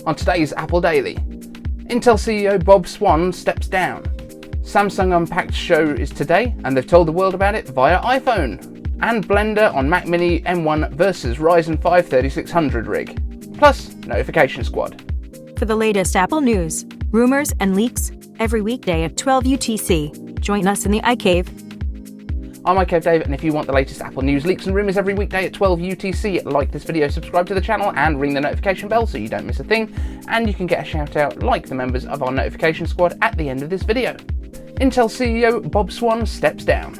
On today's Apple Daily, Intel CEO Bob Swan steps down. Samsung Unpacked show is today, and they've told the world about it via iPhone. And Blender on Mac Mini M1 versus Ryzen 5 3600 rig. Plus, Notification Squad. For the latest Apple news, rumors, and leaks, every weekday at 12 UTC. Join us in the iCave. I'm iCaveDave, and if you want the latest Apple news, leaks and rumours every weekday at 12 UTC, like this video, subscribe to the channel and ring the notification bell so you don't miss a thing, and you can get a shout out like the members of our notification squad at the end of this video. Intel CEO Bob Swan steps down.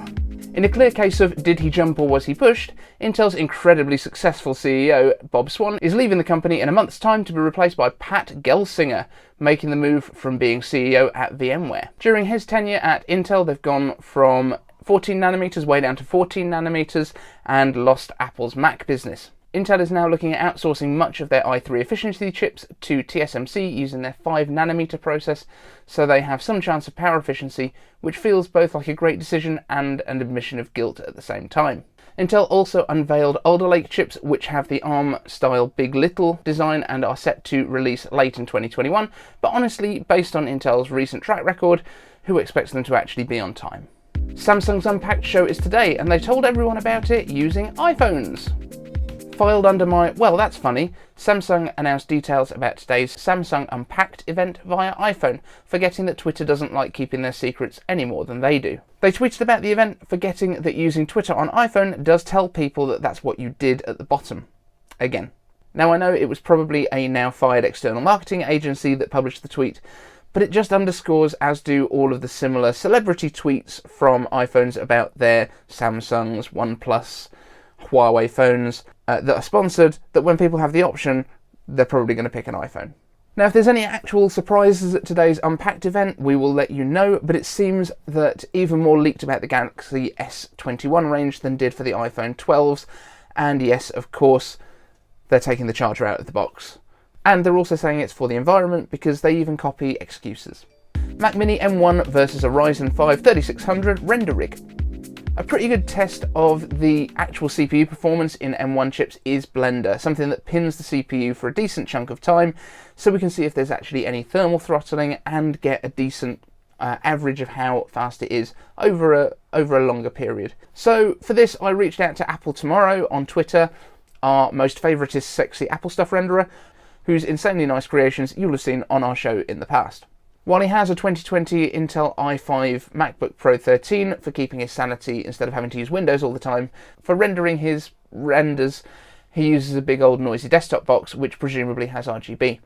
In a clear case of did he jump or was he pushed, Intel's incredibly successful CEO Bob Swan is leaving the company in a month's time to be replaced by Pat Gelsinger, making the move from being CEO at VMware. During his tenure at Intel, they've gone from 14 nanometers way down to 14 nanometers and lost Apple's Mac business. Intel is now looking at outsourcing much of their i3 efficiency chips to TSMC using their 5 nanometer process, so they have some chance of power efficiency, which feels both like a great decision and an admission of guilt at the same time. Intel also unveiled AlderLake chips, which have the ARM-style bigLITTLE design and are set to release late in 2021, but honestly, based on Intel's recent track record, who expects them to actually be on time? Samsung's Unpacked show is today, and they told everyone about it using iPhones. Filed under my, well, that's funny, Samsung announced details about today's Samsung Unpacked event via iPhone, forgetting that Twitter doesn't like keeping their secrets any more than they do. They tweeted about the event, forgetting that using Twitter on iPhone does tell people that that's what you did at the bottom. Again. Now I know it was probably a now fired external marketing agency that published the tweet, but it just underscores, as do all of the similar celebrity tweets from iPhones about their Samsungs, OnePlus, Huawei phones that are sponsored, that when people have the option, they're probably going to pick an iPhone. Now, if there's any actual surprises at today's Unpacked event, we will let you know, but it seems that even more leaked about the Galaxy S21 range than did for the iPhone 12s, and yes, of course, they're taking the charger out of the box. And they're also saying it's for the environment because they even copy excuses. Mac Mini M1 versus a Ryzen 5 3600 render rig. A pretty good test of the actual CPU performance in M1 chips is Blender, something that pins the CPU for a decent chunk of time so we can see if there's actually any thermal throttling and get a decent average of how fast it is over a longer period. So for this, I reached out to Apple Tomorrow on Twitter, our most favouriteest sexy Apple stuff renderer, whose insanely nice creations you'll have seen on our show in the past. While he has a 2020 Intel i5 MacBook Pro 13 for keeping his sanity instead of having to use Windows all the time, for rendering his renders, he uses a big old noisy desktop box which presumably has RGB.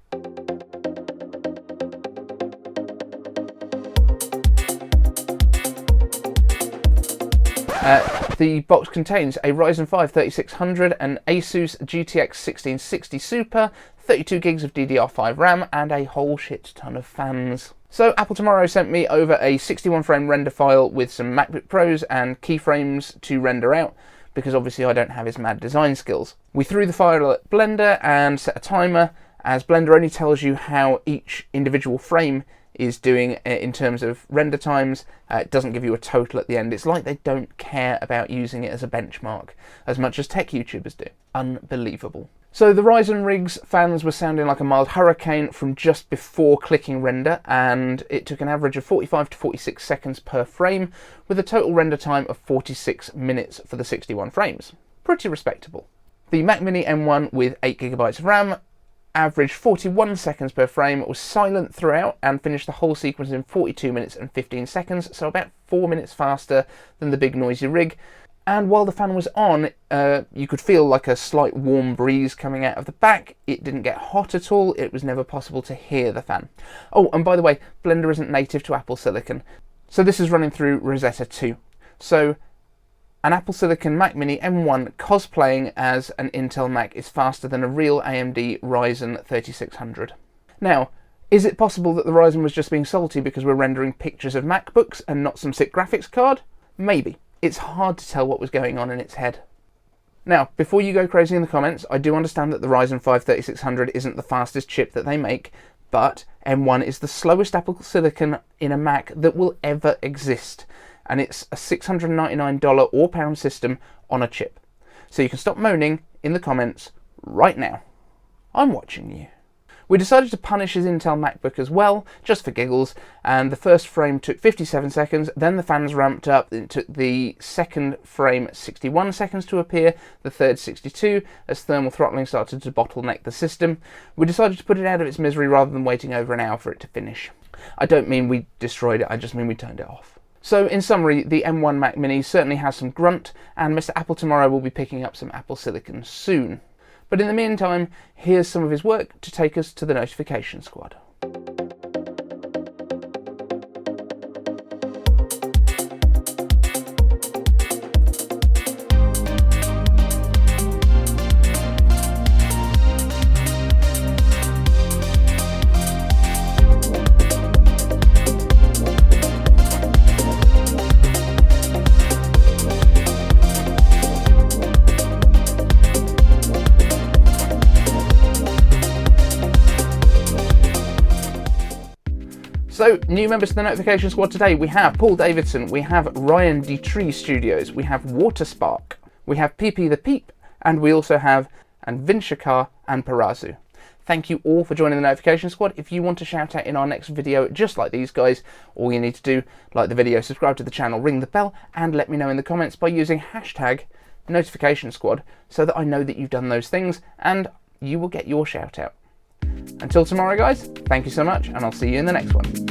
The box contains a Ryzen 5 3600, an Asus GTX 1660 Super, 32 gigs of DDR5 RAM, and a whole shit ton of fans. So Apple Tomorrow sent me over a 61 frame render file with some MacBook Pros and keyframes to render out, because obviously I don't have his mad design skills. We threw the file at Blender and set a timer, as Blender only tells you how each individual frame is doing in terms of render times. It doesn't give you a total at the end. It's like they don't care about using it as a benchmark as much as tech YouTubers do. Unbelievable. So the Ryzen Rig's fans were sounding like a mild hurricane from just before clicking render, and it took an average of 45 to 46 seconds per frame, with a total render time of 46 minutes for the 61 frames. Pretty respectable. The Mac Mini M1 with 8GB of RAM averaged 41 seconds per frame, was silent throughout, and finished the whole sequence in 42 minutes and 15 seconds, so about 4 minutes faster than the big noisy rig. And while the fan was on, you could feel like a slight warm breeze coming out of the back. It didn't get hot at all. It was never possible to hear the fan. Oh, and by the way, Blender isn't native to Apple Silicon, so this is running through Rosetta 2. So an Apple Silicon Mac Mini M1 cosplaying as an Intel Mac is faster than a real AMD Ryzen 3600. Now, is it possible that the Ryzen was just being salty because we're rendering pictures of MacBooks and not some sick graphics card? Maybe. It's hard to tell what was going on in its head. Now, before you go crazy in the comments, I do understand that the Ryzen 5 3600 isn't the fastest chip that they make, but M1 is the slowest Apple Silicon in a Mac that will ever exist. And it's a $699 or pound system on a chip. So you can stop moaning in the comments right now. I'm watching you. We decided to punish his Intel MacBook as well, just for giggles, and the first frame took 57 seconds, then the fans ramped up, it took the second frame 61 seconds to appear, the third 62, as thermal throttling started to bottleneck the system. We decided to put it out of its misery rather than waiting over an hour for it to finish. I don't mean we destroyed it, I just mean we turned it off. So in summary, the M1 Mac Mini certainly has some grunt, and Mr. Apple tomorrow will be picking up some Apple Silicon soon. But in the meantime, here's some of his work to take us to the notification squad. So, new members to the notification squad today. We have Paul Davidson, we have Ryan D. Studios, we have Waterspark, we have PP the Peep, and we also have Vinshakar and Parazu. Thank you all for joining the notification squad. If you want a shout out in our next video just like these guys, all you need to do, like the video, subscribe to the channel, ring the bell, and let me know in the comments by using hashtag notification squad so that I know that you've done those things and you will get your shout out. Until tomorrow guys, thank you so much and I'll see you in the next one.